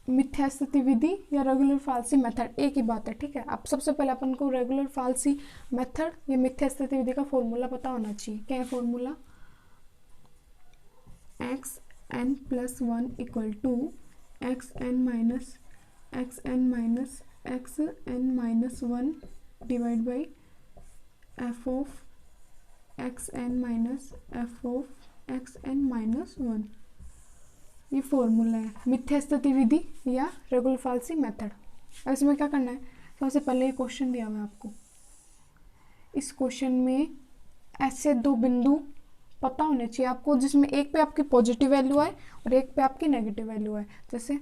मिथ्या स्थिति विधि या रेगुलर फाल्सी मेथड, एक ही बात है, ठीक है। अब सबसे पहले अपन को रेगुलर फाल्सी मेथड या मिथ्या स्थिति विधि का फॉर्मूला पता होना चाहिए। क्या है formula? X n plus one equal to x n minus x n minus one divide by f of x n minus f of x n minus one. ये फॉर्मूला है मिथ्या स्थिति विधि या रेगुलर फाल्सी मेथड। अब इसमें क्या करना है, सबसे पहले ये क्वेश्चन दिया हुआ है आपको। इस क्वेश्चन में ऐसे दो बिंदु पता होने चाहिए आपको जिसमें एक पे आपकी पॉजिटिव वैल्यू है और एक पे आपकी नेगेटिव वैल्यू है। जैसे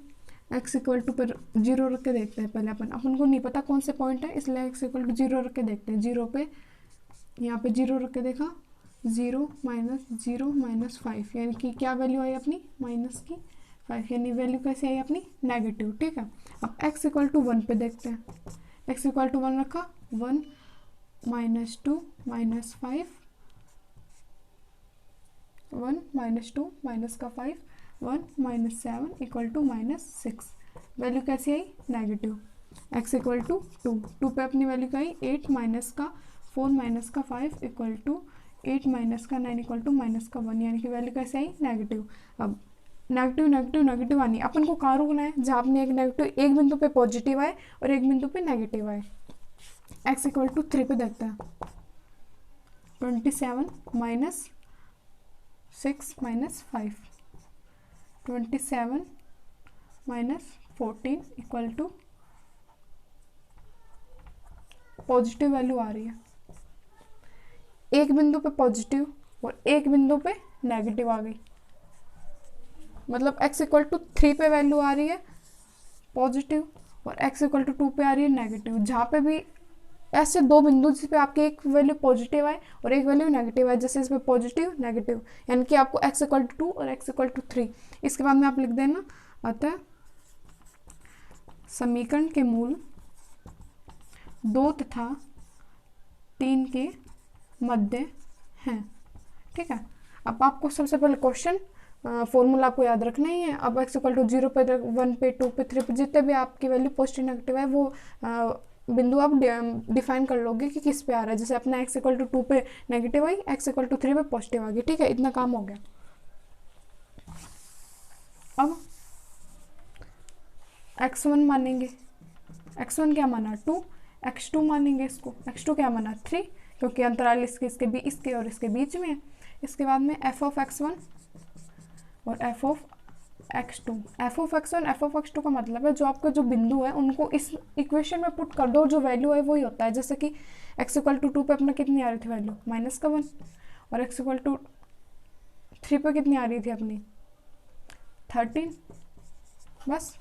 x इक्वल टू पर जीरो रख के देखते हैं पहले। अपन को नहीं पता कौन से पॉइंट है, इसलिए x इक्वल टू जीरो रख के देखते हैं। जीरो पे यहाँ पे जीरो रख के देखा, जीरो माइनस फाइव, यानी कि क्या वैल्यू आई अपनी? माइनस की फाइव, यानी वैल्यू कैसे आई अपनी? नेगेटिव, ठीक है। अब x इक्वल टू वन पे देखते हैं। x इक्वल टू वन रखा, one minus two minus five, one minus two minus का five, one minus seven equal to minus six. Value कैसी आई? Negative. x equal to two, two two अपनी value क्या आई? एट माइनस का four minus का five equal to eight minus का nine equal to minus का वन, यानी कि वैल्यू कैसे आई? नेगेटिव। अब नेगेटिव नेगेटिव नेगेटिव आनी, अपन को कहाँ रुकना है? जहाँ अपने एक नेगेटिव, एक बिंदु पे पॉजिटिव आए और एक बिंदु पे नेगेटिव आए। x इक्वल टू थ्री पे देखते हैं। 27 minus six minus five, 27 minus 14 equal to positive value आ रही है। एक बिंदु पे पॉजिटिव और एक बिंदु पे नेगेटिव आ गई, मतलब x इक्वल टू थ्री पे वैल्यू आ रही है पॉजिटिव और x इक्वल टू टू पे आ रही है नेगेटिव। जहाँ पे भी ऐसे दो बिंदु जिस पे आपकी एक वैल्यू पॉजिटिव है और एक वैल्यू नेगेटिव है, जैसे इसमें पॉजिटिव नेगेटिव, यानी कि आपको x इक्वल टू टू और x इक्वल टू थ्री, इसके बाद में आप लिख देना। अतः समीकरण के मूल दो तथा तीन के मध्य हैं, ठीक है। अब आपको सबसे पहले क्वेश्चन फॉर्मूला आपको याद रखना ही है। अब x इक्वल टू जीरो पे, वन पे, टू पे, थ्री पे, जितने भी आपकी वैल्यू पॉजिटिव नेगेटिव है वो बिंदु आप डिफाइन कर लोगे कि किस पे आ रहा है। जैसे अपना x इक्वल टू टू पे नेगेटिव आई, x इक्वल टू थ्री पे पॉजिटिव आ गई, ठीक है। इतना काम हो गया। अब x1 मानेंगे, x1 क्या माना? टू, x2 मानेंगे इसको, x2 क्या माना? थ्री, क्योंकि अंतराल इसके और इसके बीच में है। इसके बाद में f ऑफ x1 और f of x2। f of x1 f of x2 का मतलब है जो आपका जो बिंदु है उनको इस इक्वेशन में पुट कर दो, जो वैल्यू है वही होता है। जैसे कि x इक्वल टू टू पे अपना कितनी आ रही थी वैल्यू? माइनस का वन, और x इक्वल टू थ्री पे कितनी आ रही थी अपनी? 13। बस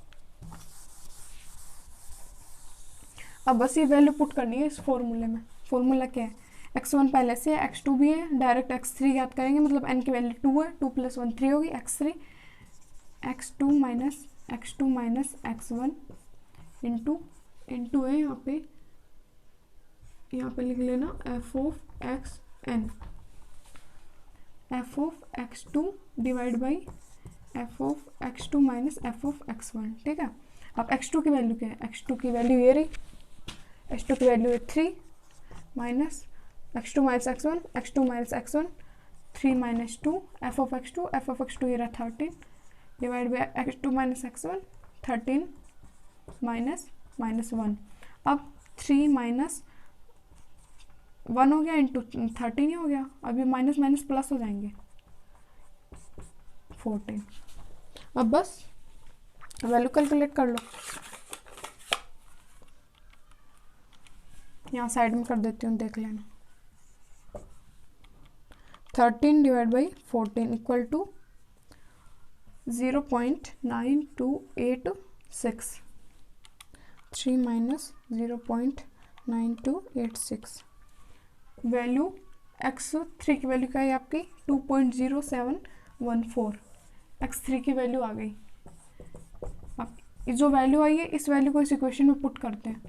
अब बस ये वैल्यू पुट करनी है इस फॉर्मूले में। फॉर्मूला क्या है? x1 पहले से है, x2 भी है, डायरेक्ट x3 ज्ञात करेंगे, मतलब n की वैल्यू 2 है, 2 प्लस 1 3 होगी, x3 x2 minus x1 into है यहाँ पे लिख लेना f of x2 divide by f of x2 minus f of x1, ठीक है। अब x2 की वैल्यू क्या है? x2 की वैल्यू ये रही, x2 की वैल्यू है 3 minus x2 minus x1 3 minus 2 f of x2 ये रहा 13 divide by x2 minus x1 13 minus 1। अब 3 माइनस 1 हो गया इंटू 13 ही हो गया। अब ये माइनस माइनस प्लस हो जाएंगे 14। अब बस वैल्यू कैलकुलेट कर लो, यहाँ साइड में कर देती हूँ, देख लेना। 13 divide by 14 equal to 0.9286, 3 minus 0.9286। Value x3 की वैल्यू क्या है आपकी? 2.0714, x3 की वैल्यू आ गई। अब जो वैल्यू आई है इस वैल्यू को इस इक्वेशन में पुट करते हैं।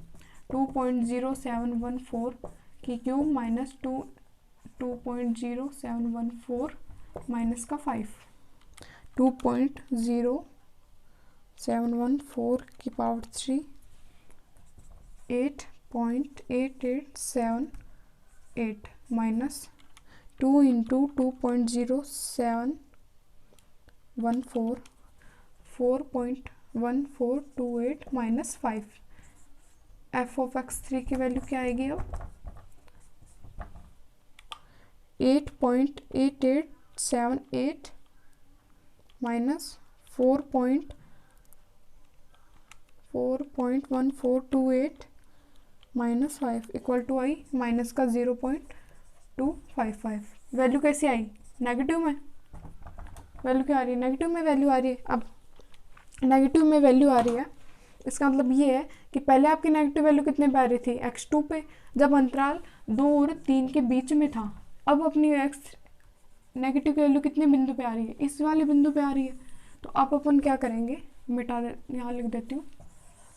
2.0714 की क्यूब माइनस 2.0714 माइनस का 5, 2.0714 714 की power 3 8.8878 minus 2 into 2.0714 4.1428 minus 5। F of x 3 की वैल्यू क्या आएगी अब 8.8878 माइनस 4.1428 माइनस 5 इक्वल टू आई माइनस का 0.255। वैल्यू कैसी आई नेगेटिव में, वैल्यू क्या आ रही है नेगेटिव में वैल्यू आ रही है। अब नेगेटिव में वैल्यू आ रही है इसका मतलब ये है कि पहले आपकी नेगेटिव वैल्यू कितने पे आ रही थी x2 पे, जब अंतराल 2 और 3 के बीच में था। अब अपनी x नेगेटिव की वैल्यू कितने बिंदु पे आ रही है इस वाले बिंदु पे आ रही है। तो आप अपन क्या करेंगे मिटा दे, यहाँ लिख देती हूँ।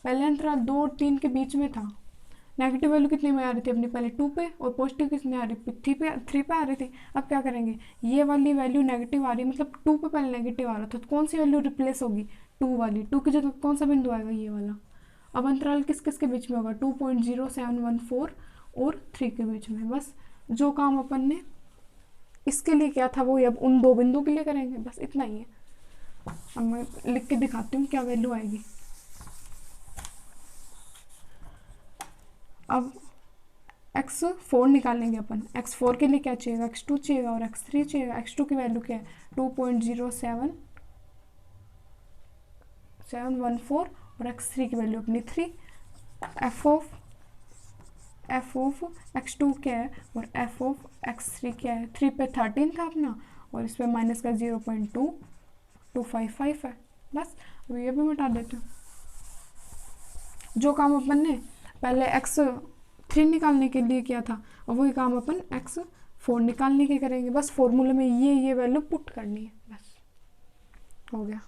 पहले अंतराल 2 और 3 के बीच में था, नेगेटिव वैल्यू कितने में आ रही थी अपनी पहले 2 पे, और पॉजिटिव कितने आ रही 3 पे आ रही थी। अब क्या करेंगे ये वाली वैल्यू नेगेटिव आ रही है मतलब 2 पे पहले नेगेटिव आ रहा था, तो कौन सी वैल्यू रिप्लेस होगी 2 वाली, 2 की जगह कौन सा बिंदु आएगा ये वाला। अब अंतराल किस किस के बीच में होगा 2.0714 और 3 के बीच में। बस जो काम अपन ने इसके लिए किया था वो अब उन दो बिंदु के लिए करेंगे, बस इतना ही है। अब मैं लिख के दिखाती हूँ क्या वैल्यू आएगी। अब x4 निकालेंगे अपन, x4 के लिए क्या चाहिएगा x2 चाहिएगा और x3 चाहिएगा। x2 की वैल्यू क्या है 2.0714 और x3 की वैल्यू अपनी 3। एफ ऑफ x2 क्या है और एफ ऑफ x3 क्या है, 3 पे 13 था अपना और इस पर माइनस का 0.2255 है। बस अब ये भी मिटा देते हैं। जो काम अपन ने पहले x3 निकालने के लिए किया था और वही काम अपन x4 निकालने के करेंगे। बस फॉर्मूले में ये वैल्यू पुट करनी है, बस हो गया।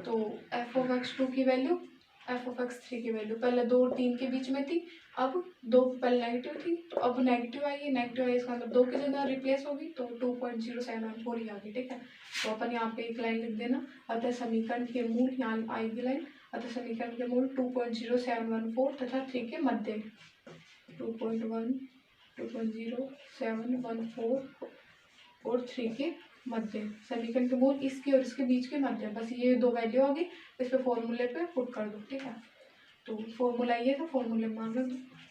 तो एफ ऑफ x2 की वैल्यू एफ ऑफ x3 की वैल्यू पहले 2 और 3 के बीच में थी, अब 2 पहले नेगेटिव थी तो अब नेगेटिव आई है, नेगेटिव आई इसका मतलब 2 की जगह रिप्लेस होगी तो 2.0714 ही आ गई। ठीक है, तो अपन यहाँ पे एक लाइन लिख देना, अतः समीकरण के मूल, यहाँ आएगी लाइन, अतः समीकरण के मूल 2.0714 तथा 3 के मध्य 2.0714 और 3 के मध्य। समीकरण के मूल इसके और इसके बीच के मध्य, बस ये दो वैल्यू आ गई, इस पे फॉर्मूले पे पुट कर दो। ठीक है, तो फॉर्मूला ये था, फॉर्मूले में मान लो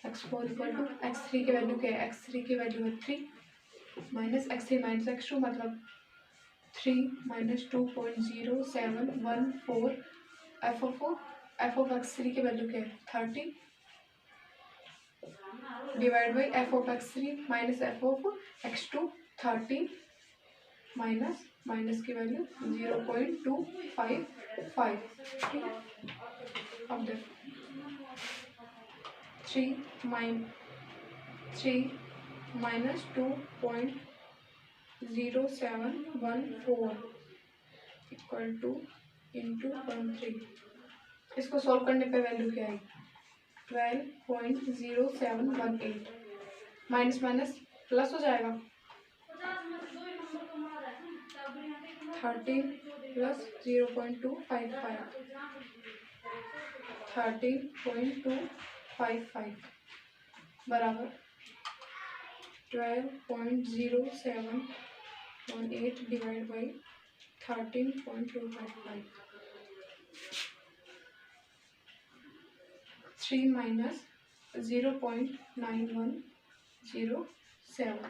x4 इक्वल टू x3 की वैल्यू क्या है, x3 की वैल्यू है 3 माइनस x3 माइनस x2 मतलब 3 माइनस 2.0714 एफ ऑफ x3 की वैल्यू क्या है 30 divide by f of x3 minus f of x2 30 minus की वैल्यू 0.255। ठीक है, अब देखो 3 माइनस 2.0714 इक्वल टू इंटू 13। इसको सॉल्व करने पे वैल्यू क्या आएगी 12.0718 माइनस माइनस प्लस हो जाएगा 13 प्लस 0.255 13.255 बराबर 12.0718 divide by 13.255। 3 minus 0.9107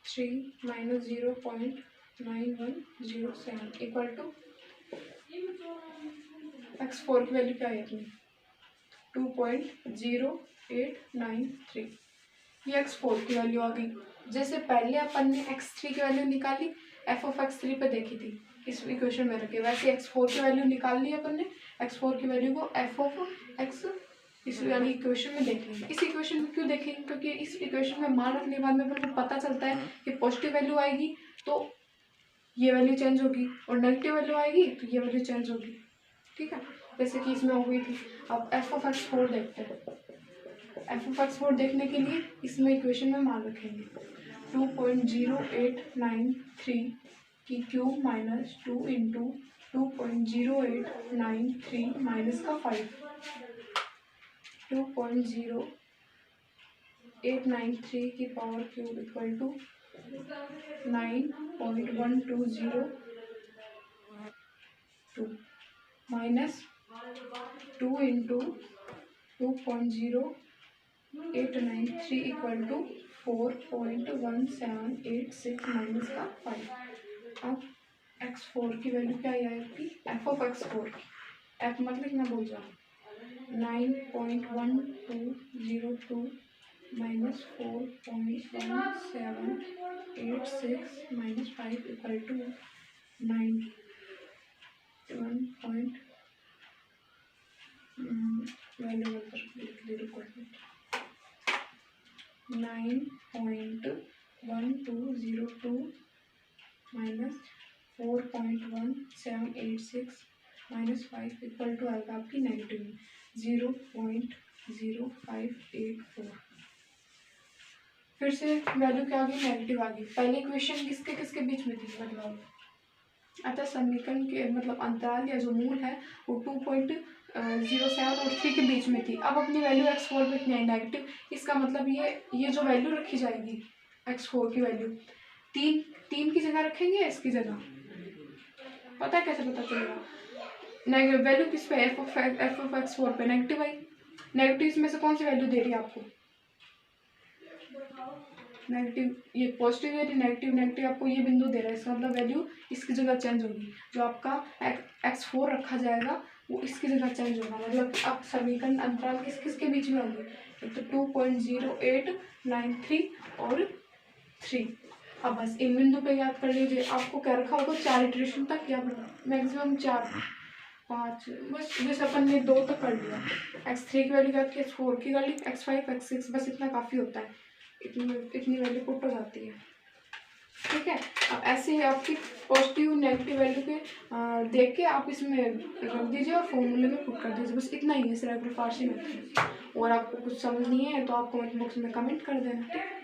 3 minus 0.9107 equal to x4 की वैल्यू क्या है अपनी 2.0893। ये x4 की वैल्यू आ गई। जैसे पहले अपन ने x3 की वैल्यू निकाली एफ ऑफ x3 पे देखी थी इस इक्वेशन में रखे, वैसे x4 की वैल्यू निकाल ली अपन ने, x4 की वैल्यू को एफ ऑफ x इस वाली इक्वेशन में देख लेंगे। इस इक्वेशन में क्यों देखेंगे क्योंकि इस इक्वेशन में मान रखने के बाद में अपन को पता चलता है कि पॉजिटिव वैल्यू आएगी तो ये वैल्यू चेंज होगी और नेगेटिव वैल्यू आएगी तो ये वैल्यू चेंज होगी। ठीक है, जैसे कि इसमें हो गई थी। अब एफ ऑफ x4 देखते हैं। एफ ऑफ x4 देखने के लिए इसमें इक्वेशन में मान रखेंगे 2.0893 की क्यूब माइनस 2 इंटू 2.0893 माइनस का 5, 2.0893 की power cube equal to 9.1202 minus 2 into 2.0893 equal to 4.1786 minus का 5। अब x4 की वैल्यू क्या आएगी, f ऑफ x4 की, f मतलब मैं बोल जाऊँ 9.1202 minus 4.1786 minus 5 equal to 91 value लिख दी, 9.1202 माइनस 4.1786 माइनस 5 इक्वल टू आएगा आपकी नेगेटिव 0.0584। फिर से वैल्यू क्या आ गई, नेगेटिव आ गई। पहले इक्वेशन किसके किसके बीच में थी, मतलब अतः समीकरण के मतलब अंतराल या जो मूल है वो 2.07 और 3 के बीच में थी। अब अपनी वैल्यू x4 पे कितनी है, नेगेटिव। इसका मतलब ये जो वैल्यू रखी जाएगी x4 की वैल्यू 3 की जगह रखेंगे, इसकी जगह पता है कैसे पता चलेगा, नेगेटिव वैल्यू किस पे, f ऑफ x4 पे नेगेटिव आई। नेगेटिव इसमें से कौन सी वैल्यू दे रही है आपको, नेगेटिव। ये पॉजिटिव है, नेगेटिव नेगेटिव आपको ये बिंदु दे रहा है, इसका मतलब वैल्यू इसकी जगह चेंज होगी। जो आपका x4 रखा जाएगा वो इसकी जगह चेंज होगा। मतलब अब समीकरण अंतराल किस किस के बीच में होंगे, एक तो 2.0893 और 3। अब बस इन बिंदु पे याद कर लीजिए, आपको क्या रखा होगा 4 इटरेशन तक या मैक्सिमम 4 5, बस जैसे अपन ने 2 तक कर लिया। x3 की वैल्यू क्या थी, x4 की कर ली, x5 x6 बस इतना काफ़ी होता है, इतनी वैल्यू पुट हो जाती है। ठीक है, अब ऐसे ही आपकी पॉजिटिव नेगेटिव वैल्यू के देख के आप इसमें रख दीजिए और फॉर्मूले में पुट कर दीजिए, बस इतना ही है सिर्फ फारसी में। और आपको कुछ समझ नहीं है तो आप कमेंट बॉक्स में कमेंट कर देना। ठीक है।